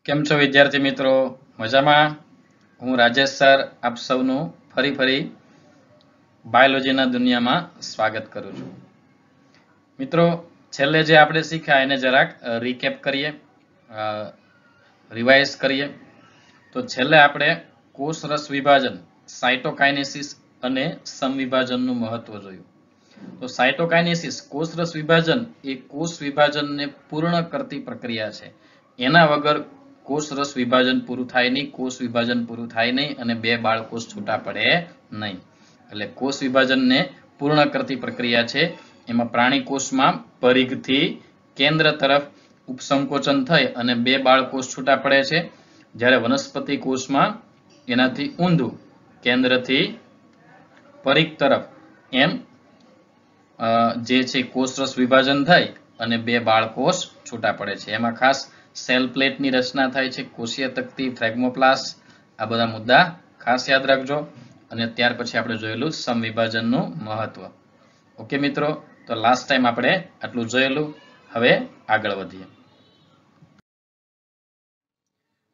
કેમ છો વિદ્યાર્થી મિત્રો? મજામાં? હું રાજેશ સર આપ સૌનું ફરી બાયોલોજીના દુનિયામાં સ્વાગત કરું છું. મિત્રો, છેલ્લે જે આપણે શીખ્યા એને જરાક રીકેપ કરીએ, રિવાઇઝ કરીએ. તો છેલ્લે આપણે કોષ રસ વિભાજન, સાયટોકાઇનેસિસ અને સમવિભાજનનું મહત્વ જોયું. તો સાયટોકાઇનેસિસ, કોષ રસ વિભાજન એ કોષ વિભાજનને પૂર્ણ કરતી પ્રક્રિયા છે. એના વગર કોષ રસ વિભાજન પૂરું થાય નહીં, કોષ વિભાજન પૂરું થાય નહીં અને બે બાળકોષ છૂટા પડે નહીં. એટલે કોષ વિભાજનને પૂર્ણ કરતી પ્રક્રિયા છે. એમાં પ્રાણી કોષમાં પરિઘથી કેન્દ્ર તરફ ઉપસંકોચન થઈ અને બે બાળકોષ છૂટા પડે છે. જ્યારે વનસ્પતિ કોષમાં એનાથી ઊંધું કેન્દ્રથી પરિઘ તરફ એમ જે છે કોષ રસ વિભાજન થાય અને બે બાળકોષ છૂટા પડે છે. એમાં ખાસ સેલ પ્લેટની રચના થાય છે, કોષીય તકતી, ફ્રેગમોપ્લાસ્ટ, આ બધા મુદ્દા ખાસ યાદ રાખજો. અને ત્યાર પછી આપણે જોયેલું સમવિભાજનનું મહત્વ. ઓકે મિત્રો, તો લાસ્ટ ટાઈમ આપણે આટલું જોયેલું. હવે આગળ વધીએ.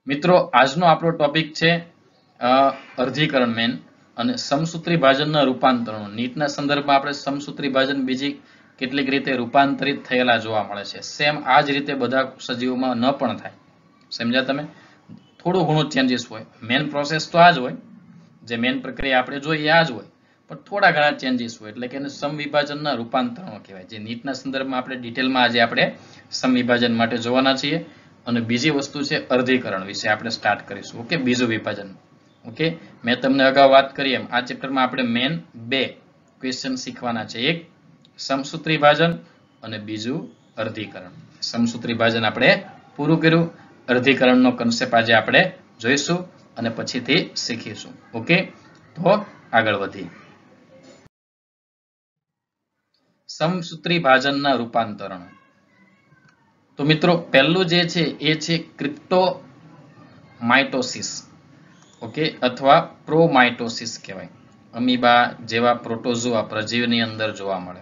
મિત્રો, આજનો આપણો ટોપિક છે અર્ધીકરણ મેન અને સમસૂત્રી ભાજનના રૂપાંતરણો. નીટના સંદર્ભમાં આપણે સમસૂત્રી ભાજન બીજી કેટલીક રીતે રૂપાંતરિત થયેલા જોવા મળે છે. સેમ આ જ રીતે બધા સજીવોમાં ન પણ થાય. સમજ્યા તમે? થોડું ઘણું ચેન્જીસ હોય. મેન પ્રોસેસ તો આ જ હોય, જે મેન પ્રક્રિયા આપણે જોઈએ આ જ હોય, પણ થોડા ઘણા ચેન્જીસ હોય, એટલે કે એને સમવિભાજનના રૂપાંતરણો કહેવાય. જે નીટના સંદર્ભમાં આપણે ડિટેલમાં આજે આપણે સમવિભાજન માટે જોવાના છીએ. અને બીજી વસ્તુ છે અર્ધીકરણ વિશે આપણે સ્ટાર્ટ કરીશું. ઓકે, બીજું વિભાજન. ઓકે, મેં તમને અગાઉ વાત કરી એમ આ ચેપ્ટરમાં આપણે મેન બે ક્વેશ્ચન શીખવાના છે. એક સમસૂત્રી ભાજન અને બીજું અર્ધીકરણ. સમસૂત્રી ભાજન આપણે પૂરું કર્યું, અર્ધીકરણનો કન્સેપ્ટ આજે આપણે જોઈશું અને પછીથી શીખીશું. ઓકે, તો આગળ વધીએ. સમસૂત્રી ભાજનના રૂપાંતરણો. તો મિત્રો, પહેલું જે છે એ છે ક્રિપ્ટોમાઇટોસિસ. ઓકે, અથવા પ્રોમાઇટોસિસ કહેવાય. અમીબા જેવા પ્રોટોઝોઆ પ્રજીવની અંદર જોવા મળે.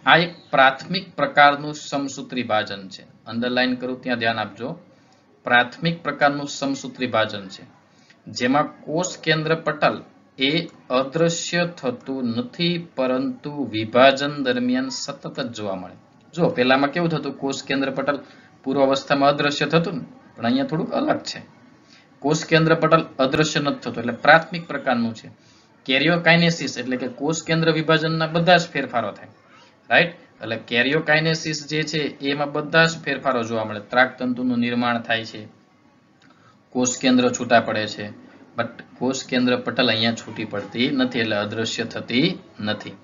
આ એક પ્રાથમિક પ્રકારનું સમસૂત્રી ભાજન છે. અંડરલાઈન કરું ત્યાં ધ્યાન આપજો. પ્રાથમિક પ્રકારનું સમસૂત્રી ભાજન છે જેમાં કોષ કેન્દ્ર પટલ એ અદ્રશ્ય થતું નથી, પરંતુ વિભાજન દરમિયાન સતત જ જોવા મળે. જો પેલામાં કેવું થતું, કોષ કેન્દ્ર પટલ પૂર્વ અવસ્થામાં અદ્રશ્ય થતું ને, પણ અહીંયા થોડુંક અલગ છે. કોષ કેન્દ્ર પટલ અદ્રશ્ય નથી થતું, એટલે પ્રાથમિક પ્રકારનું છે. કેરિયોકાઇનેસિસ એટલે કે કોષ કેન્દ્ર વિભાજનના બધા જ ફેરફારો થાય. રાઈટ? એટલે કેરિયોકાઇનેસિસ જે છે એમાં બધા જ ફેરફારો જોવા મળે. ત્રાકતંતુનું નિર્માણ થાય છે, કોષ કેન્દ્ર છૂટા પડે છે, બટ કોષ કેન્દ્ર પટલ અહીંયા છૂટી પડતી નથી, એટલે અદ્રશ્ય થતી નથી.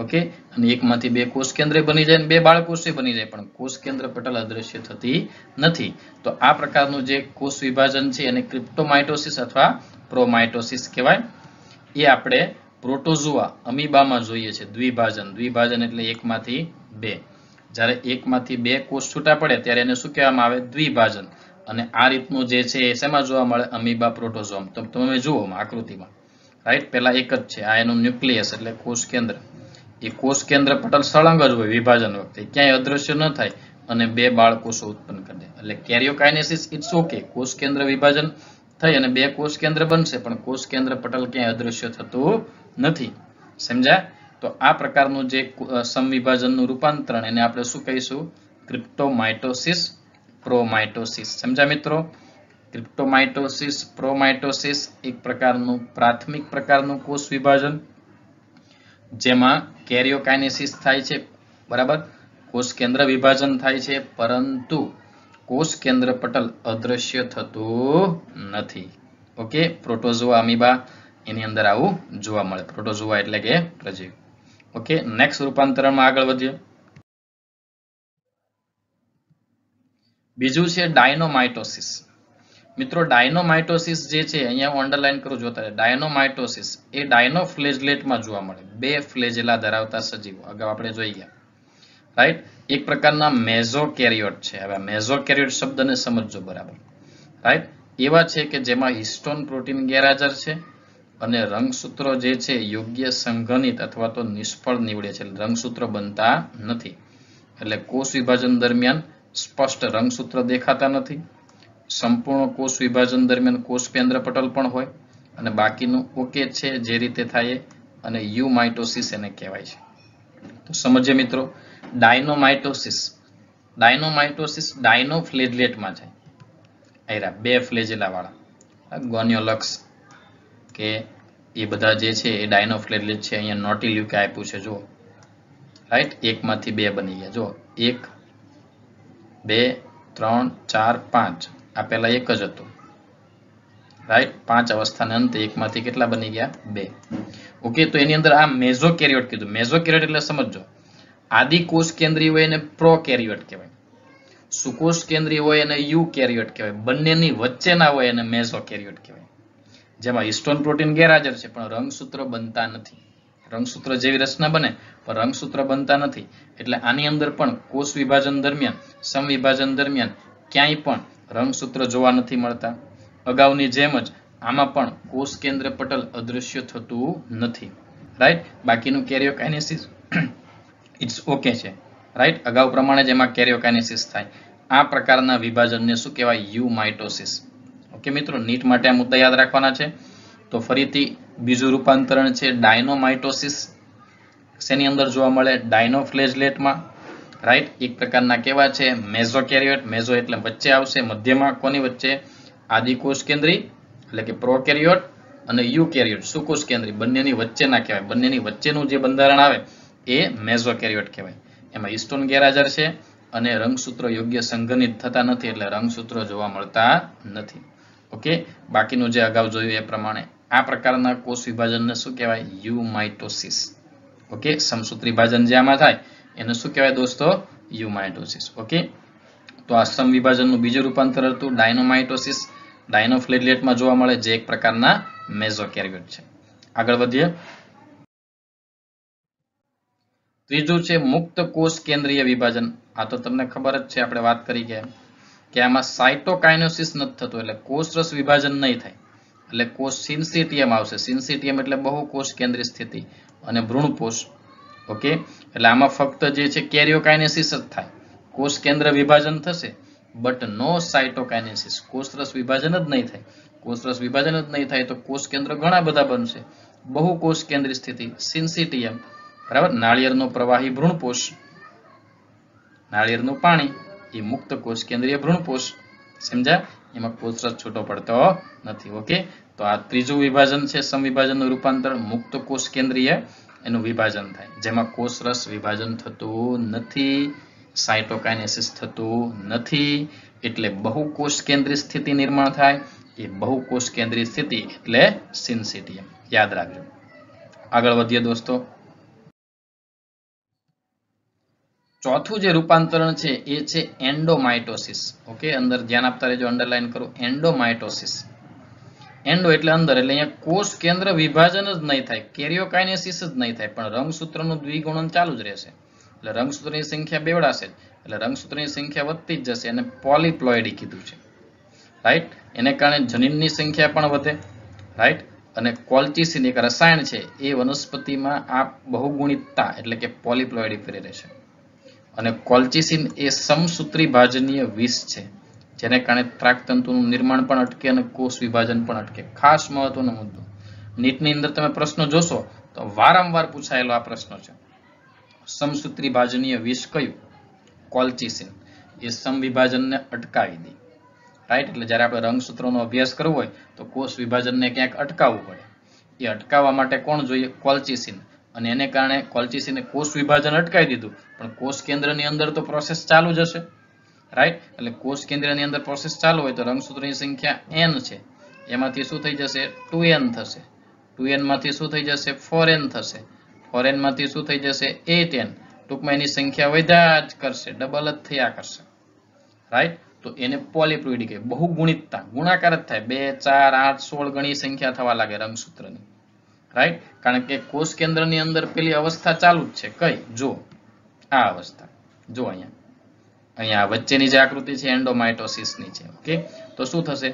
ઓકે, અને એકમાંથી બે કોષ કેન્દ્ર બની જાય અને બે બાળકોષે બની જાય, પણ કોષ કેન્દ્ર પટલ અદ્રશ્ય થતી નથી. તો આ પ્રકારનું જે કોષ વિભાજન છે એને ક્રિપ્ટોમાઇટોસિસ અથવા પ્રોમાઇટોસિસ કહેવાય. એ આપણે પ્રોટોઝોઆ અમીબામાં જોઈએ છે. દ્વિભાજન એટલે એકમાંથી બે. જ્યારે એકમાંથી બે કોષ છૂટા પડે ત્યારે એને શું કહેવામાં આવે? દ્વિભાજન. અને આ રીતનું જે છે એ શેમાં જોવા મળે? અમીબા પ્રોટોઝોમ. તો તમે જુઓ આકૃતિમાં. રાઈટ? પેલા એક જ છે, આ એનું ન્યુક્લિયસ એટલે કોષ કેન્દ્ર. એ કોષ કેન્દ્ર પટલ સળંગ જ હોય વિભાજન વખતે, ક્યાંય અદ્રશ્ય ન થાય અને બે બાળકોષો ઉત્પન્ન કરી દે. એટલે કેરિયોકાઇનેસિસ ઇટ્સ ઓકે, કોષ કેન્દ્ર વિભાજન થઈ અને બે કોષ કેન્દ્ર બનશે, પણ કોષ કેન્દ્ર પટલ ક્યાંય અદ્રશ્ય થતું નથી. સમજ્યા? તો આ પ્રકારનું જે સમવિભાજનનું રૂપાંતરણ એને આપણે શું કહીશું? ક્રિપ્ટોમાઇટોસિસ, પ્રોમાઇટોસિસ. સમજ્યા મિત્રો? ક્રિપ્ટોમાઇટોસિસ, પ્રોમાઇટોસિસ એક પ્રકારનું પ્રાથમિક પ્રકારનું કોષ વિભાજન જેમાં કેરિયોકાઇનેસિસ થાય છે, બરાબર? કોષ કેન્દ્ર વિભાજન થાય છે, પરંતુ કોષ કેન્દ્ર પટલ અદ્રશ્ય થતું નથી. ઓકે, પ્રોટોઝોઆ અમીબા એની અંદર આવું જોવા મળે. પ્રોટોઝોઆ એટલે કે પ્રજીવ. ઓકે, નેક્સ્ટ રૂપાંતરણમાં આગળ વધીએ. બીજું છે ડાયનોમાઇટોસિસ. મિત્રો, ડાયનોમાઇટોસિસ જે છે અહીંયા હું અંડરલાઈન કરું જોતા, ડાયનોમાઇટોસિસ એ ડાયનોફ્લેજલેટમાં જોવા મળે. બે ફ્લેજેલા ધરાવતા સજીવો અગાઉ આપણે જોઈ ગયા. રાઈટ? એક પ્રકારના મેઝોકેરિયોટ છે. હવે મેઝોકેરિયોટ શબ્દને સમજજો બરાબર. રાઈટ? એવા છે કે જેમાં હિસ્ટોન પ્રોટીન ગેરહાજર છે અને રંગસૂત્રો જે છે યોગ્ય સંઘનિત અથવા તો નિષ્ફળ નીવડે છે. રંગસૂત્રો બનતા નથી, એટલે કોષ વિભાજન દરમિયાન સ્પષ્ટ રંગસૂત્ર દેખાતા નથી. સંપૂર્ણ કોષ વિભાજન દરમિયાન કોષ કેન્દ્ર પટલ પણ હોય અને બાકીનું ઓકે છે જે રીતે થાય અને યુમાઇટોસિસ એને કહેવાય છે. તો સમજીએ મિત્રો, ડાયનોમાઇટોસિસ ડાયનોફ્લેજેલેટમાં છે. આયરા બે ફ્લેજેલા વાળા ગોનિયોલક્સ કે એ બધા જે છે એ ડાયનોફ્લેજેલેટ છે. અહીંયા નોટિલ્યુકે આપ્યું છે, જુઓ, રાઈટ, એકમાંથી બે બની ગયા, જુઓ, 1 2 3 4 5. આ પહેલા એક જ હતું, રાઈટ, 5 અવસ્થાને અંતે એકમાંથી કેટલા બની ગયા? 2. ઓકે, તો એની અંદર આ મેઝોકેરિયોટ કીધું. મેઝોકેરિયોટ એટલે સમજો, આદિ કોષ કેન્દ્રીય હોય એને પ્રોકેરિયોટ કહેવાય, સુકોષ કેન્દ્રીય હોય એને યુકેરિયોટ કહેવાય, બંનેની વચ્ચેના હોય એને મેઝોકેરિયોટ કહેવાય. જેમાં હિસ્ટોન પ્રોટીન ગેરહાજર છે પણ રંગસૂત્ર બનતા નથી. રંગસૂત્ર જેવી રચના બને પણ રંગસૂત્ર બનતા નથી. એટલે આની અંદર પણ કોષ વિભાજન દરમિયાન, સમવિભાજન દરમિયાન ક્યાંય પણ રંગસૂત્ર જોવા નથી મળતા. અગાઉની જેમ જ આમાં પણ કોષ કેન્દ્ર પટલ અદૃશ્ય થતું નથી, રાઈટ. બાકીનું કેરિયોકાઇનેસિસ ઇટ્સ ઓકે છે, રાઈટ. અગાઉ પ્રમાણે જ એમાં કેરિયોકાઇનેસિસ થાય. આ પ્રકારના વિભાજનને શું કહેવાય? યુમાઇટોસિસ. ઓકે મિત્રો, નીટ માટે આ મુદ્દા યાદ રાખવાના છે. તો ફરીથી બીજું રૂપાંતરણ છે ડાયનોમાઇટોસિસ. શેની અંદર જોવા મળે? ડાયનોફ્લેજેલેટમાં, રાઈટ. એક પ્રકારના કેવા છે? મેઝોકેરિયોટ. મેઝો એટલે વચ્ચે આવશે, મધ્યમાં કોની વચ્ચે? આદિકોષ કેન્દ્રી એટલે કે પ્રોકેરિયોટ અને યુકેરિયોટ સુકોષ કેન્દ્રી, બંનેની વચ્ચેના કહેવાય. બંનેની વચ્ચેનું જે બંધારણ આવે એ મેઝોકેરિયોટ કહેવાય. એમાં હિસ્ટોન ગેરહાજર છે અને રંગસૂત્રો યોગ્ય સંઘનિત થતા નથી, એટલે રંગસૂત્રો જોવા મળતા નથી. ઓકે, બાકીનું જે અગાઉ જોયું એ પ્રમાણે આ પ્રકારના કોષ વિભાજનને શું કહેવાય? યુમાઇટોસિસ. ઓકે, સમસૂત્રી વિભાજન જે આમાં થાય એને શું કહેવાય દોસ્તો? યુમાઇટોસિસ. ઓકે, તો આ સમવિભાજનનું બીજું રૂપાંતર હતું ડાયનોમાઇટોસિસ. ડાયનોફ્લેજેલેટમાં જોવા મળે, જે એક પ્રકારના મેઝોકેરિયોટ છે. આગળ વધીએ. ત્રીજું છે મુક્ત કોષ કેન્દ્રીય વિભાજન. આ તો તમને ખબર જ છે, આપણે વાત કરી કે આમાં સાયટોકાઇનેસિસ નથી થતું, એટલે કોષરસ વિભાજન નહીં થાય, એટલે કોષ સિન્સિટિયમ આવશે. સિન્સિટિયમ એટલે બહુ કોષ કેન્દ્રીય સ્થિતિ અને ભ્રૂણપોષ. ઓકે, એટલે આમાં ફક્ત જે છે કેરિયોકાઇનેસિસ જ થાય, કોષ કેન્દ્ર વિભાજન થશે બટ નો સાયટોકાઇનેસિસ. કોષરસ વિભાજન જ નહીં થાય. કોષરસ વિભાજન જ નહીં થાય તો કોષ કેન્દ્ર ઘણા બધા બનશે. બહુ કોષ કેન્દ્રીય સ્થિતિ, સિન્સિટિયમ, બરાબર. નાળિયેરનો પ્રવાહી ભ્રૂણપોષ, નાળિયેરનું પાણી એ મુક્ત કોષ કેન્દ્રીય ભ્રૂણપોષ. સમજ્યા? એમાં કોષરસ છૂટો પડતો નથી. ઓકે, તો આ ત્રીજું વિભાજન છે સમવિભાજનનું રૂપાંતર. મુક્ત કોષ કેન્દ્રીય એનું વિભાજન થાય, જેમાં કોષરસ વિભાજન થતું નથી, સાયટોકાઇનેસિસ થતું નથી, એટલે બહુ કોષ કેન્દ્રીય સ્થિતિ નિર્માણ થાય. એ બહુ કોષ કેન્દ્રીય સ્થિતિ એટલે સિન્સિટિયમ. યાદ રાખજો. આગળ વધીએ દોસ્તો. ચોથું જે રૂપાંતરણ છે એ છે એન્ડોમાઇટોસિસ. ઓકે, અંદર ધ્યાન આપતા રહેજો, અંડરલાઈન કરું. એન્ડોમાઇટોસિસ. એન્ડો એટલે અંદર, એટલે અહીંયા કોષ કેન્દ્ર વિભાજન જ નહીં થાય, કેરિયોકાઇનેસિસ જ નહીં થાય, પણ રંગસૂત્રનું દ્વિગુણન ચાલુ જ રહેશે. એટલે રંગસૂત્રની સંખ્યા બેવડાશે, એટલે રંગસૂત્રની સંખ્યા વધતી જ જશે. એને પોલિપ્લોઇડી કીધું છે, રાઈટ. એને કારણે જનીનની સંખ્યા પણ વધે, રાઈટ. અને કોલ્ચિસિન એક રસાયણ છે એ વનસ્પતિમાં આ બહુગુણિતતા એટલે કે પોલિપ્લોઇડી ફેરે રહેશે. અને કોલ્ચિસિન એ સમસૂત્રી ભાજનીય વિષ છે, જેને કારણે ત્રાકતંતુનું નિર્માણ પણ અટકે અને કોષ વિભાજન પણ અટકે. ખાસ મહત્વનો મુદ્દો. નીટની અંદર તમે પ્રશ્નો જોશો તો વારંવાર પૂછાયેલો આ પ્રશ્ન છે. સમસૂત્રી ભાજનીય વિષ કયું? કોલ્ચિસિન. એ સમવિભાજનને અટકાવી દે, રાઈટ. એટલે જ્યારે આપણે રંગસૂત્રોનો અભ્યાસ કરવો હોય તો કોષ વિભાજનને ક્યાંક અટકાવવું પડે. એ અટકાવવા માટે કોણ જોઈએ? કોલ્ચિસિન. અને એને કારણે કોલ્ચિસિને કોષ વિભાજન અટકાવી દીધું, પણ કોષ કેન્દ્રની અંદર તો પ્રોસેસ ચાલુ જ હશે, રાઈટ. એટલે કોષ કેન્દ્રની અંદર પ્રોસેસ ચાલુ હોય તો રંગસૂત્રની સંખ્યા n છે, એમાંથી શું થઈ જશે? 2n થશે. 2n માંથી શું થઈ જશે? 4n થશે. 4n માંથી શું થઈ જશે? 8n. ટૂંકમાં એની સંખ્યા વધ્યા જ કરશે, ડબલ જ થયા કરશે, રાઈટ. તો એને પોલિપ્લોઇડી કહે. બહુગુણિતતા, ગુણાકાર જ થાય, 2 4 8 16 ગણી સંખ્યા થવા લાગે રંગસૂત્રની, રાઈટ. કારણ કે કોષ કેન્દ્રની અંદર પેલી અવસ્થા ચાલુ જ છે. કઈ? જો આ અવસ્થા, જો અહીંયા વચ્ચેની જે આકૃતિ છે એન્ડોમાઇટોસિસની છે. ઓકે, તો શું થશે?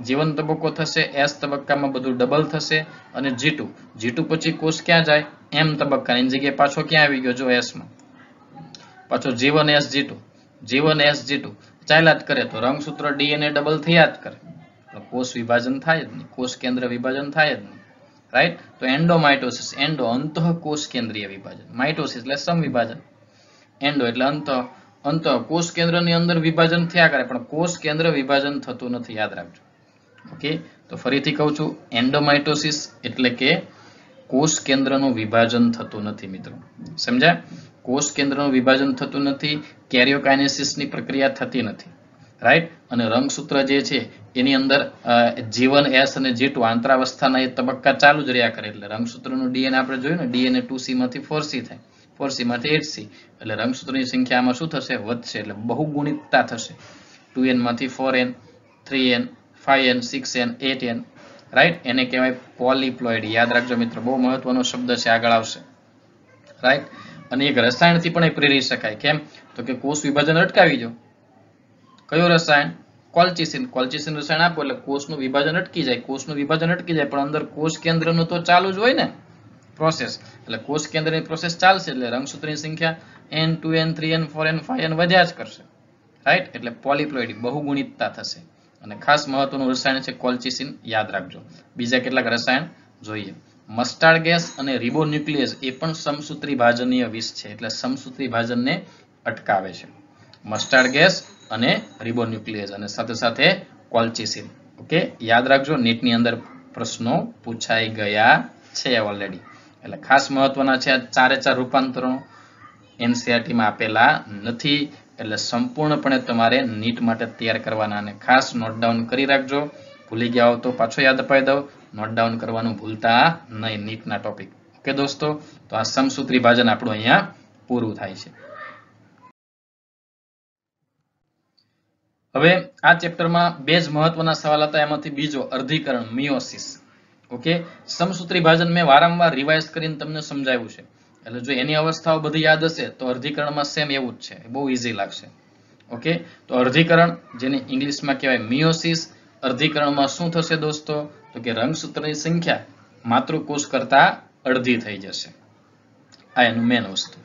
જીવન તબક્કો થશે, S તબક્કામાં બધું ડબલ થશે, અને G2 પછી કોષ ક્યાં જાય? M તબક્કાની જગ્યાએ પાછો ક્યાં આવી ગયો? જો S માં પાછો G1 S G2, ચાલ્યા જ કરે તો રંગસૂત્ર ડીએનએ ડબલ થયા જ કરે, કોષ વિભાજન થાય જ નહીં, કોષ કેન્દ્ર વિભાજન થાય જ નહીં, રાઈટ. તો એન્ડોમાઇટોસિસ, એન્ડો અંતઃ કોષ કેન્દ્રીય વિભાજન, માઇટોસિસ એટલે સમવિભાજન, એન્ડો એટલે અંતઃ કોષ કેન્દ્રની અંદર વિભાજન થયા કરે પણ કોષ કેન્દ્ર વિભાજન થતું નથી, યાદ રાખજો. ઓકે, તો ફરીથી કહું છું, એન્ડોમાઇટોસિસ એટલે કે કોષ કેન્દ્રનું વિભાજન થતું નથી મિત્રો, સમજ્યા? કોષ કેન્દ્રનું વિભાજન થતું નથી, કેરિયોકાઇનેસિસની પ્રક્રિયા થતી નથી, રાઈટ. અને રંગસૂત્ર જે છે એની અંદર G1 S અને G2 આંતરાવસ્થાના એ તબક્કા ચાલુ જ રહ્યા કરે, એટલે રંગસૂત્રનું ડીએનએ આપણે જોયું ને, ડીએનએ 2C માંથી 4C થાય, 4C માંથી 8C, એટલે રંગસૂત્રની સંખ્યામાં શું થશે? વધશે, એટલે બહુગુણિતતા થશે. 2N માંથી 4N, 3N, 5N, 6N, 8N, right. એને કહેવાય પોલીપ્લોઇડ. યાદ રાખજો મિત્રો, બહુ મહત્વનો શબ્દ છે, આગળ આવશે, રાઈટ. અને એક રસાયણથી પણ એ પ્રેરી શકાય. કેમ? તો કે કોષ વિભાજન અટકાવી દો. કયું રસાયણ? કોલ્ચિસિન. કોલ્ચિસિન રસાયણ આપો એટલે કોષનું વિભાજન અટકી જાય. કોષનું વિભાજન અટકી જાય પણ અંદર કોષ કેન્દ્રનું તો ચાલુ જ હોય ને પ્રોસેસ, એટલે કોષ કેન્દ્રની પ્રોસેસ ચાલશે, એટલે રંગસૂત્રની સંખ્યા N, 2N, 3N, 4N, 5N વધ્યા જ કરશે, રાઈટ. એટલે પોલીપ્લોઇડ, બહુગુણિતતા થશે. અને ખાસ મહત્વનું રસાયણ છે કોલ્ચિસિન, યાદ રાખજો. બીજા કેટલાક રસાયણ જોઈએ. મસ્ટાર્ડ ગેસ અને રિબોન્યુક્લિએઝ એ પણ સમસૂત્રી ભાજનીય વિષ છે, એટલે સમસૂત્રી ભાજનને અટકાવે છે. મસ્ટાર્ડ ગેસ અને રિબોન્યુક્લિએઝ અને સાથે સાથે કોલ્ચિસિન. ઓકે, યાદ રાખજો, નીટની અંદર પ્રશ્નો પૂછાઈ ગયા છે ઓલરેડી, એટલે ખાસ મહત્વના છે. આ ચારે ચાર રૂપાંતરણો એનસીઆરટીમાં આપેલા નથી, એટલે સંપૂર્ણપણે તમારે નીટ માટે તૈયાર કરવાના, અને ખાસ નોટ ડાઉન કરી રાખજો. ભૂલી ગયા હો તો પાછો યાદ અપાઈ દઉં, નોટ ડાઉન કરવાનું ભૂલતા નહીં નીટના ટોપિક. ઓકે દોસ્તો, તો આ સમસૂત્રી ભાજન આપણું અહીંયા પૂરું થાય છે. હવે આ ચેપ્ટરમાં બે જ મહત્વના સવાલ હતા, એમાંથી બીજો અર્ધીકરણ, મિયોસિસ. ઓકે, સમસૂત્રી ભાજન મેં વારંવાર રિવાઇઝ કરીને તમને સમજાવ્યું છે, એટલે જો એની અવસ્થાઓ બધી યાદ હશે તો અર્ધીકરણમાં સેમ એવું જ છે, બહુ ઈઝી લાગશે. ઓકે, તો અર્ધીકરણ જેને ઇંગ્લિશમાં કહેવાય મિયોસિસ, અર્ધીકરણમાં શું થશે દોસ્તો? તો કે રંગસૂત્રની સંખ્યા માતૃકોષ કરતા અડધી થઈ જશે. આ એનું મેન વસ્તુ.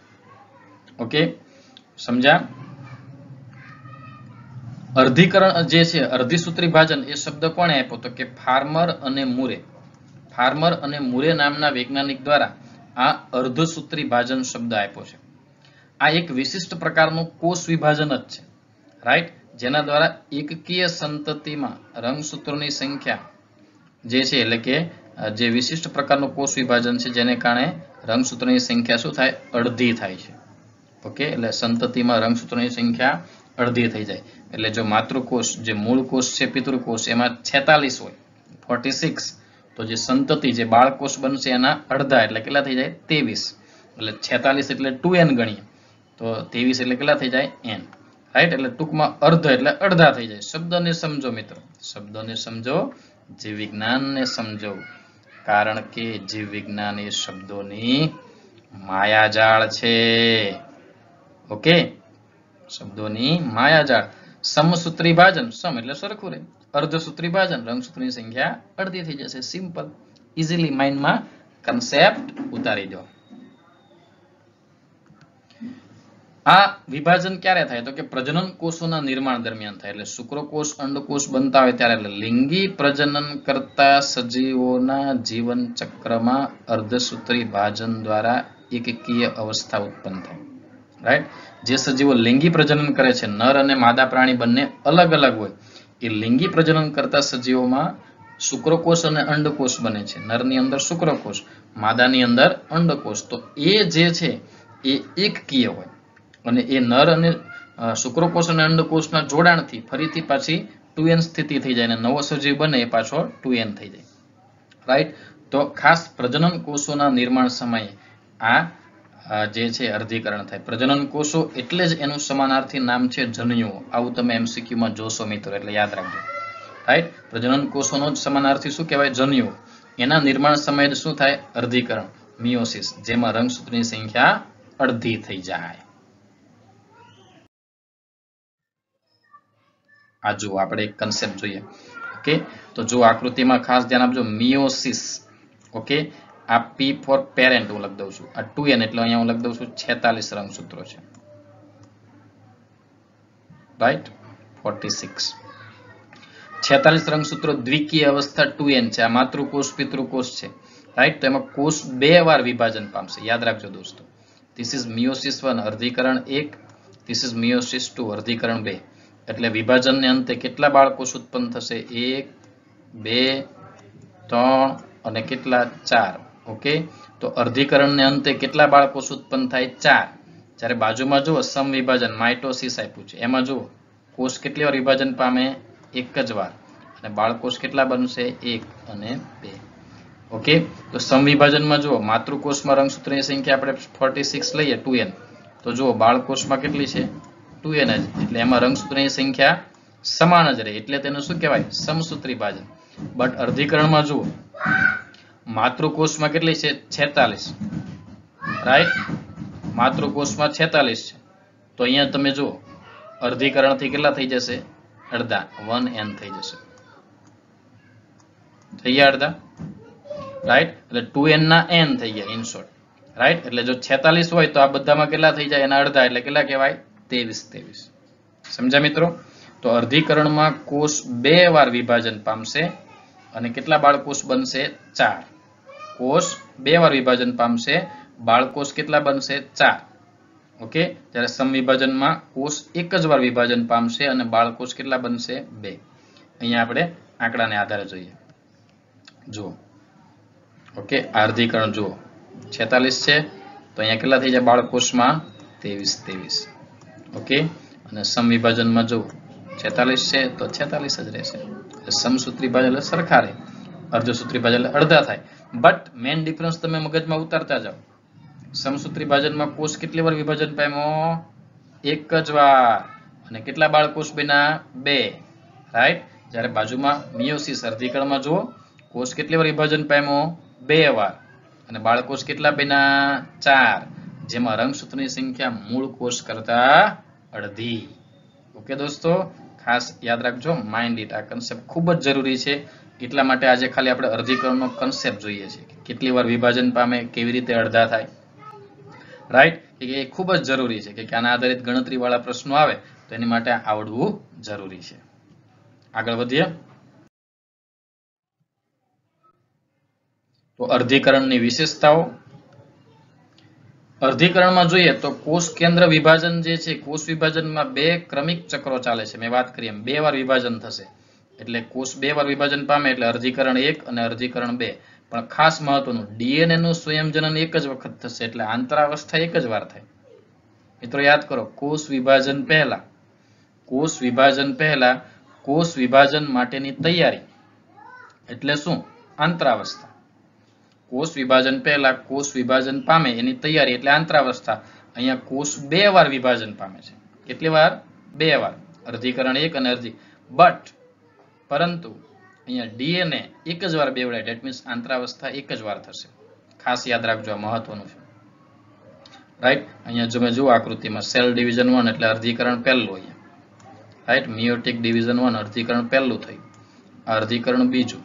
ઓકે, સમજ્યા? અર્ધીકરણ જે છે, અર્ધીસૂત્રી ભાજન, એ શબ્દ કોણે આપ્યો? તો કે ફાર્મર અને મુરે. ફાર્મર અને મુરે નામના વૈજ્ઞાનિક દ્વારા આ અર્ધસૂત્રી ભાજન શબ્દ આપ્યો છે. આ એક વિશિષ્ટ પ્રકારનું કોષ વિભાજન જ છે, રાઈટ, જેના દ્વારા એકકીય સંતતિમાં રંગસૂત્રોની સંખ્યા જે છે, એટલે કે જે વિશિષ્ટ પ્રકારનું કોષ વિભાજન છે, જેને કારણે રંગસૂત્રોની સંખ્યા શું થાય? અડધી થાય છે. ઓકે, એટલે સંતતિમાં રંગસૂત્રોની સંખ્યા અડધી થઈ જાય. એટલે જો માતૃકોષ, જે મૂળ કોષ છે પિતૃકોષ, એમાં 46 હોય, 46, તો જે સંતતિ, જે બાળકોષ બનશે એના અડધા એટલે કેટલા થઈ જાય? 23. એટલે 46 એટલે 2n ગણીએ તો 23 એટલે કેટલા થઈ જાય? n, right. એટલે ટૂંકમાં અર્ધ એટલે અડધા થઈ જાય. શબ્દને સમજો મિત્રો, શબ્દને સમજો, જીવ વિજ્ઞાનને સમજો, કારણ કે જીવ વિજ્ઞાન એ શબ્દોની માયાજાળ છે. ઓકે, શબ્દોની માયાજાળ. સમસૂત્રી ભાજન, સમ એટલે સરખું રહે, અર્ધસૂત્રી ભાજન, રંગસૂત્રની સંખ્યા અડધી થઈ જશે. સિમ્પલ, ઇઝીલી માઇન્ડમાં કન્સેપ્ટ ઉતારી દો. આ વિભાજન ક્યારે થાય? તો કે પ્રજનન કોષોના નિર્માણ દરમિયાન થાય, એટલે શુક્રકોષ, અંડકોષ બનતા હોય ત્યારે. એટલે લિંગી પ્રજનન કરતા સજીવોના જીવન ચક્રમાં અર્ધસૂત્રી ભાજન દ્વારા એકકીય અવસ્થા ઉત્પન્ન થાય, રાઈટ. જે સજીવો લિંગી પ્રજનન કરે છે, નર અને માદા પ્રાણી બંને અલગ અલગ હોય, એ લિંગી પ્રજનન કરતા સજીવોમાં શુક્રકોષ અને અંડકોષ બને છે. નરની અંદર શુક્રકોષ, માદાની અંદર અંડકોષ. તો એ જે છે એ એકકીય હોય, અને એ નર અને શુક્રકોષ અને અંડકોષના જોડાણથી ફરીથી પાછી 2n સ્થિતિ થઈ જાય, અને નવો સજીવ બને એ પાછો 2n થઈ જાય, રાઈટ. તો ખાસ પ્રજનન કોષોના નિર્માણ સમયે આ જે છે અર્ધીકરણ થાય. પ્રજનન કોષો એટલે જ એનું સમાનાર્થી નામ છે જન્યુઓ. આવું તમે એમસીક્યુમાં જોશો મિત્રો, એટલે યાદ રાખજો, રાઈટ. પ્રજનન કોષોનો જ સમાનાર્થી શું કહેવાય? જન્યુઓ. એના નિર્માણ સમયે શું થાય? અર્ધીકરણ, મિયોસિસ, જેમાં રંગસૂત્રની સંખ્યા અડધી થઈ જાય. આ જો આપણે એક કન્સેપ્ટ જોઈએ. ઓકે, તો જો આકૃતિમાં ખાસ ધ્યાન આપજો, મિયોસિસ. ઓકે, આ P ફોર પેરેન્ટ હું લખી દઉં છું, આ 2n એટલે અહીંયા હું લખી દઉં છું 46 રંગસૂત્રો છે, રાઈટ. 46. 46 રંગસૂત્રો દ્વિકીય અવસ્થા 2n છે. આ માતૃકોષ પિતૃકોષ છે, રાઈટ. તો એમાં કોષ 2 વાર વિભાજન પામશે, યાદ રાખજો દોસ્તો. ધીસ ઇઝ મિયોસિસ 1 અર્ધીકરણ 1, ધીસ ઇઝ મિયોસિસ 2 અર્ધીકરણ 2. એટલે વિભાજનને અંતે કેટલા બાળકોષ ઉત્પન્ન થશે? 1, 2, 3 અને કેટલા? 4. ઓકે, તો અર્ધીકરણને અંતે કેટલા બાળકોષ ઉત્પન્ન થાય? 4. જ્યારે બાજુમાં જુઓ સમ વિભાજન માઇટોસિસ આપ્યું છે, એમાં જુઓ કોષ કેટલી વાર વિભાજન પામે? એક જ વાર. અને બાળકોષ કેટલા બનશે? 1 અને 2. ઓકે, તો સમ વિભાજનમાં જુઓ માતૃકોષમાં રંગસૂત્રની સંખ્યા આપણે 46 લઈએ 2n, તો જુઓ બાળકોષમાં કેટલી છે? 2n જ. એટલે એમાં રંગસૂત્રની સંખ્યા સમાન જ રહે, એટલે તેનું શું કહેવાય? સમસૂત્રી ભાજન. બટ અર્ધીકરણમાં જુઓ માતૃકોષમાં કેટલી છે? 46, રાઈટ. માતૃકોષમાં 46 છે, તો અહીંયા તમે જુઓ અર્ધીકરણથી કેટલા થઈ જશે? અડધા, 1n થઈ જશે. થઈ ગયા અડધા, રાઈટ. એટલે 2n ના n થઈ ગયા ઇન શોર્ટ, રાઈટ. એટલે જો 46 હોય તો આ બધામાં કેટલા થઈ જાય? એના અડધા, એટલે કેટલા કહેવાય? 23. સમજ્યા મિત્રો? તો અર્ધીકરણમાં કોષ 2 વાર વિભાજન પામશે અને કેટલા બાળકોષ બનશે? 4. કોષ 2 વાર વિભાજન પામશે, બાળકોષ કેટલા બનશે? 4. ઓકે, જ્યારે સમવિભાજનમાં કોષ 1 જ વાર વિભાજન પામશે અને બાળકોષ કેટલા બનશે? 2. અહીંયા આપણે આંકડાને આધારે જોઈએ. જુઓ, ઓકે, અર્ધીકરણ જુઓ 46 છે, તો અહીંયા કેટલા થઈ જાય બાળકોષમાં? 23. ઓકે, અને સમવિભાજનમાં જુઓ 46 છે, તો 46 જ રહેશે. સમસૂત્રી ભાજન એટલે સરખા રહે, અર્ધસૂત્રી ભાજન એટલે અડધા થાય. બટ મેઇન ડિફરન્સ તમે મગજમાં ઉતારતા જાઓ. સમસૂત્રી ભાજનમાં કોષ કેટલી વાર વિભાજન પામ્યો? 1 જ વાર. અને કેટલા બાળકોષ બન્યા? 2, રાઈટ. જ્યારે બાજુમાં મિયોસિસ અર્ધીકરણમાં જુઓ કોષ કેટલી વાર વિભાજન પામ્યો? 2 વાર. અને બાળકોષ કેટલા બન્યા? 4, જેમાં રંગસૂત્રની સંખ્યા મૂળ કોષ કરતા અડધી. ઓકે દોસ્તો, ખાસ યાદ રાખજો, માઇન્ડ ઇટ. આ કન્સેપ્ટ ખૂબ જ જરૂરી છે, એટલા માટે આજે ખાલી આપણે અર્ધીકરણનો કન્સેપ્ટ જોઈએ છે. કેટલી વાર વિભાજન પામે, કેવી રીતે અડધા થાય, રાઈટ. એ ખૂબ જ જરૂરી છે કે આના આધારિત ગણતરી વાળા પ્રશ્નો આવે તો એની માટે આવડવું જરૂરી છે. આગળ વધીએ. તો અર્ધીકરણની વિશેષતાઓ. અર્ધીકરણમાં જોઈએ તો કોષ કેન્દ્ર વિભાજન જે છે, કોષ વિભાજનમાં 2 ક્રમિક ચક્રો ચાલે છે. મેં વાત કરી એમ 2 વાર વિભાજન થશે, એટલે કોષ 2 વાર વિભાજન પામે એટલે અર્ધીકરણ 1 અને અર્ધીકરણ 2. પણ ખાસ મહત્વનું, ડીએનએ નું સ્વયંજનન 1 જ વખત થશે, એટલે આંતરાવસ્થા 1 જ વાર થાય. મિત્રો યાદ કરો, કોષ વિભાજન પહેલા કોષ વિભાજન માટેની તૈયારી એટલે શું? આંતરાવસ્થા. કોષ વિભાજન પહેલા કોષ વિભાજન પામે એની તૈયારી એટલે આંતરાવસ્થા. અહીંયા કોષ 2 વાર વિભાજન પામે છે. કેટલી વાર? 2 વાર. અર્ધીકરણ 1 અને બટ પરંતુ અહીંયા ડીએનએ 1 જ વાર બેવડાય, ધેટ મીન્સ આંતરાવસ્થા 1 જ વાર થશે. ખાસ યાદ રાખજો, આ મહત્વનું છે, રાઈટ. અહીંયા તમે જુઓ આકૃતિમાં સેલ ડિવિઝન 1 એટલે અર્ધીકરણ પહેલું, અહીંયા રાઈટ. મિયોટિક ડિવિઝન 1 અર્ધીકરણ પહેલું થયું, અર્ધીકરણ બીજું,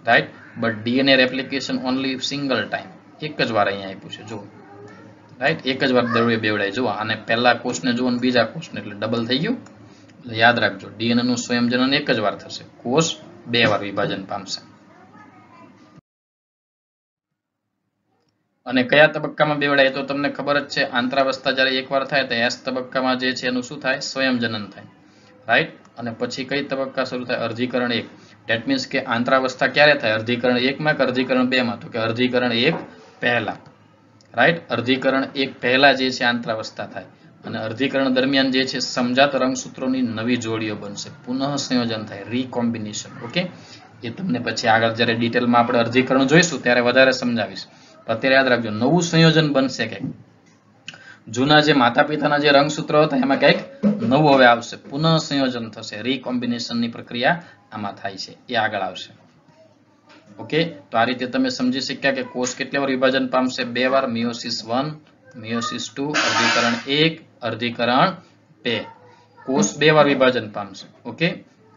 right. But DNA replication only single time, 1 જ વાર અહીંયા આપ્યું છે, જુઓ, રાઈટ. 1 જ વાર બેવડાય, જુઓ. અને પહેલા કોષને જુઓ અને બીજા કોષને, એટલે ડબલ થઈ ગયું. એટલે યાદ રાખજો, ડીએનએ નું સ્વયંજનન 1 જ વાર થશે, કોષ 2 વાર વિભાજન પામશે. અને કયા તબક્કામાં બેવડાય તો તમને ખબર જ છે. આંતરાવસ્થા જ્યારે 1 વાર થાય તો S તબક્કામાં જે છે એનું શું થાય? સ્વયંજનન થાય, રાઈટ. અને પછી કઈ તબક્કા શરૂ થાય? અર્ધીકરણ 1. ધેટ મીન્સ કે આંતરાવસ્થા ક્યારે થાય? અર્ધીકરણ 1 માં કે અર્ધીકરણ 2 માં? તો કે અર્ધીકરણ 1 પહેલા, રાઈટ. અર્ધીકરણ 1 પહેલા જે છે આંતરાવસ્થા થાય. અને અર્ધીકરણ દરમિયાન જે છે સમજાત રંગસૂત્રોની નવી જોડીઓ બનશે, પુનઃ સંયોજન થાય, રીકોમ્બિનેશન. ઓકે, એ તમને પછી આગળ જ્યારે ડિટેલમાં આપણે અર્ધીકરણ જોઈશું ત્યારે વધારે સમજાવીશ. અત્યારે યાદ રાખજો, નવું સંયોજન બનશે. કંઈક જૂના જે માતા પિતાના જે રંગસૂત્રો હતા એમાં કંઈક નવું હવે આવશે, પુનઃ સંયોજન થશે, રીકોમ્બિનેશનની પ્રક્રિયા આમાં થાય છે, એ આગળ આવશે. ઓકે, તો આ રીતે તમે સમજી શક્યા કે કોષ કેટલી વાર વિભાજન પામશે? 2 વાર. Miosis 1, miosis 2, અર્ધીકરણ 1, અર્ધીકરણ 2. કોષ 2 વાર વિભાજન પામશે. ઓકે,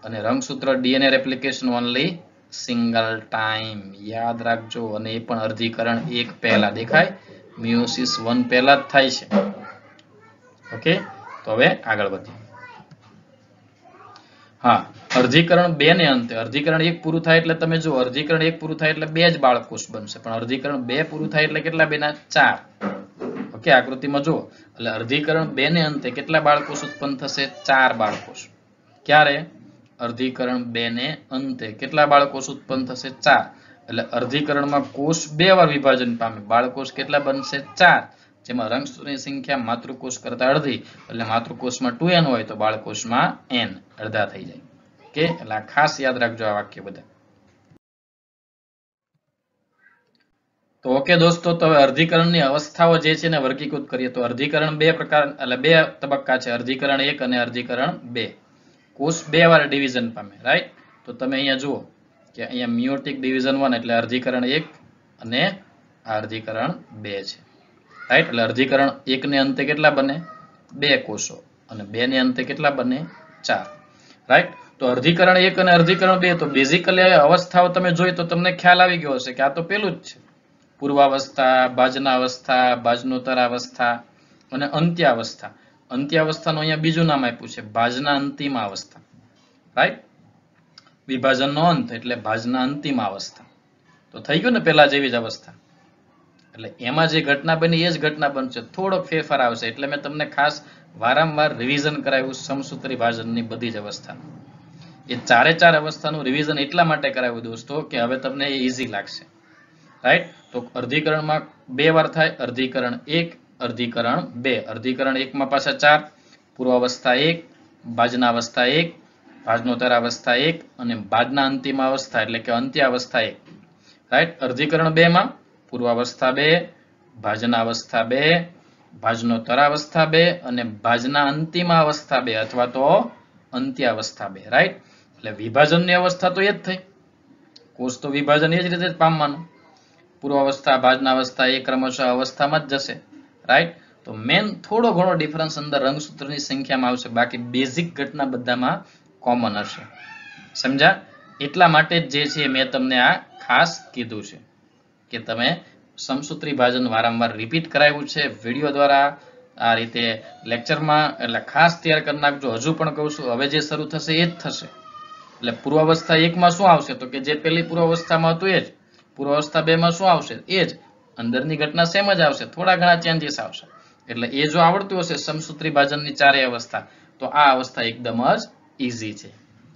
અને રંગસૂત્ર DNA replication only single time, યાદ રાખજો. અને એ પણ અર્ધીકરણ 1 પહેલા દેખાય, મિયોસિસ 1 પહેલા જ થાય છે. ઓકે, તો હવે આગળ વધીએ. હા, અર્ધીકરણ 2 ને અંતે અર્ધીકરણ 1 પૂરું થાય એટલે તમે જો અર્ધીકરણ 1 પૂરું થાય એટલે 2 જ બાળકોષ બનશે, પણ અર્ધીકરણ 2 પૂરું થાય એટલે કેટલા બન્યા? 4. ઓકે, આકૃતિમાં જુઓ, એટલે અર્ધીકરણ 2 ને અંતે કેટલા બાળકોષ ઉત્પન્ન થશે? 4 બાળકોષ. ક્યારે? અર્ધીકરણ 2 ને અંતે કેટલા બાળકોષ ઉત્પન્ન થશે? 4. એટલે અર્ધીકરણમાં કોષ 2 વાર વિભાજન પામે, બાળકોષ કેટલા બનશે? 4. જેમાં રંગસૂત્રની સંખ્યા માતૃકોષ કરતા અડધી, એટલે માતૃકોષમાં 2n હોય તો બાળકોષમાં n, અડધા થઈ જાય. ઓકે, એટલે ખાસ યાદ રાખજો આ વાક્ય બધા. તો ઓકે દોસ્તો, તો હવે અર્ધીકરણની અવસ્થાઓ જે છે એને વર્ગીકૃત કરીએ. તો અર્ધીકરણ 2 પ્રકાર, એટલે 2 તબક્કા છે, અર્ધીકરણ 1 અને અર્ધીકરણ 2. કોષ 2 વાર ડિવિઝન પામે, રાઈટ? તો તમે અહીંયા જુઓ કે અહીંયા મિયોટિક ડિવિઝન 1 એટલે અર્ધીકરણ 1 અને આ અર્ધીકરણ 2 છે, રાઈટ? એટલે અર્ધીકરણ 1 ને અંતે કેટલા બને? 2 કોષો, અને 2 ને અંતે કેટલા બને? 4, રાઈટ? તો અર્ધીકરણ 1 અને અર્ધીકરણ 2, તો બેઝિકલી અવસ્થાઓ તમે જોઈ તો તમને ખ્યાલ આવી ગયો હશે કે આ તો પેલું જ છે, પૂર્વાવસ્થા, બાજનાવસ્થા, બાજનોત્તરાવસ્થા અને અંત્યાવસ્થા. અંત્યાવસ્થાનું અહીંયા બીજું નામ આપ્યું છે, ભાજના અંતિમ અવસ્થા, રાઈટ? વિભાજનનો અંત એટલે ભાજના અંતિમ અવસ્થા. તો થઈ ગયું ને પેલા જેવી જ અવસ્થા. એટલે એમાં જે ઘટના બની એ જ ઘટના બનશે, થોડોક ફેરફાર આવશે. એટલે મેં તમને ખાસ વારંવાર રિવિઝન કરાવ્યું સમસૂત્રી ભાજનની બધી જ અવસ્થાનું. એ 4 અવસ્થાનું રિવિઝન એટલા માટે કરાવ્યું દોસ્તો કે હવે તમને એ ઈઝી લાગશે, રાઈટ? તો અર્ધીકરણમાં 2 વાર થાય, અર્ધીકરણ 1, અર્ધીકરણ 2. અર્ધીકરણ 1 માં પાછા 4, પૂર્વાવસ્થા 1, ભાજનાવસ્થા 1, ભાજનોત્તરાવસ્થા 1 અને ભાજના અંતિમ અવસ્થા એટલે કે અંત્યાવસ્થા 1, રાઈટ? અર્ધીકરણ 2 માં પૂર્વાવસ્થા 2, ભાજનાવસ્થા 2, ભાજનોત્તરાવસ્થા 2 અને ભાજના અંતિમ અવસ્થા 2 અથવા તો અંત્યાવસ્થા 2, રાઈટ? એટલે વિભાજનની અવસ્થા તો એ જ થઈ, કોષ તો વિભાજન એ જ રીતે જ પામવાનું. પૂર્વાવસ્થા, ભાજનાવસ્થા એ ક્રમશઃ અવસ્થામાં જ જશે, રાઈટ? તો મેન થોડો ઘણો ડિફરન્સ અંદર રંગસૂત્રની સંખ્યામાં આવશે, બાકી બેઝિક ઘટના બધામાં કોમન હશે. સમજ્યા? એટલા માટે જ જે છે મેં તમને આ ખાસ કીધું છે કે તમે સમસૂત્રી ભાજન વારંવાર રિપીટ કરાવ્યું છે વિડીયો દ્વારા, આ રીતે લેક્ચરમાં, એટલે ખાસ તૈયાર કરી નાખજો. હજુ પણ કહું છું, હવે જે શરૂ થશે એ જ થશે. એટલે પૂર્વાવસ્થા 1 માં શું આવશે? તો કે જે પેલી પૂર્વાવસ્થામાં હતું એ જ. પૂર્વાવસ્થા 2 માં શું આવશે? એ જ. અંદરની ઘટના સેમ જ આવશે, થોડા ઘણા ચેન્જીસ આવશે. એટલે એ જો આવડતું હશે સમસૂત્રી ભાજનની 4 અવસ્થા, તો આ અવસ્થા એકદમ જ ઈઝી છે.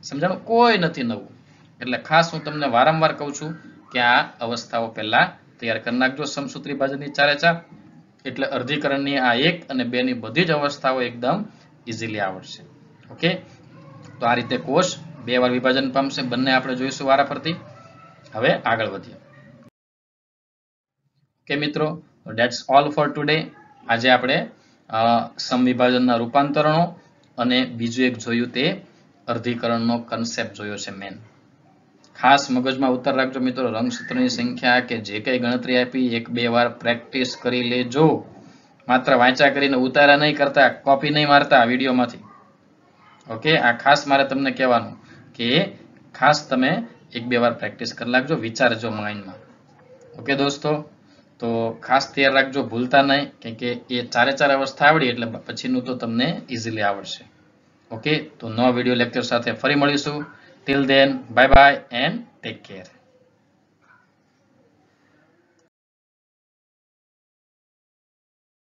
સમજાણું? કોઈ નથી નવું. એટલે ખાસ હું તમને વારંવાર કહું છું કે આ અવસ્થાઓ પહેલા તૈયાર કરી નાખજો સમસૂત્રી ભાજનની 4. એટલે અર્ધીકરણની આ 1 અને 2 ની બધી જ અવસ્થાઓ એકદમ ઈઝીલી આવડશે. ઓકે, તો આ રીતે કોષ 2 વાર વિભાજન પામશે. બંને આપણે જોઈશું વારાફરતી. હવે આગળ વધીએ. ઓકે મિત્રો, ધેટ્સ ઓલ ફોર ટુડે. આજે આપણે સમવિભાજનના રૂપાંતરણો અને બીજું એક જોયું તે અર્ધીકરણનો કન્સેપ્ટ જોયો છે મેન. ખાસ મગજમાં ઉતાર રાખજો મિત્રો, રંગસૂત્રની સંખ્યા કે જે કઈ ગણતરી આપી 1-2 વાર પ્રેક્ટિસ કરી લેજો. માત્ર વાંચા કરીને ઉતારા નહીં કરતા, કોપી નહીં મારતા વિડીયોમાંથી. ઓકે, આ ખાસ મારે તમને કહેવાનું કે ખાસ તમે 1-2 વાર પ્રેક્ટિસ કરી લાગજો, વિચારજો માઇન્ડમાં. ઓકે દોસ્તો, તો ખાસ તૈયાર રાખજો, ભૂલતા નહીં, કેમ કે એ 4 અવસ્થા આવડી એટલે પછીનું તો તમને ઇઝીલી આવડશે. ઓકે, તો નવા વિડીયો લેક્ચર સાથે ફરી મળીશું. Till then, bye bye and take care.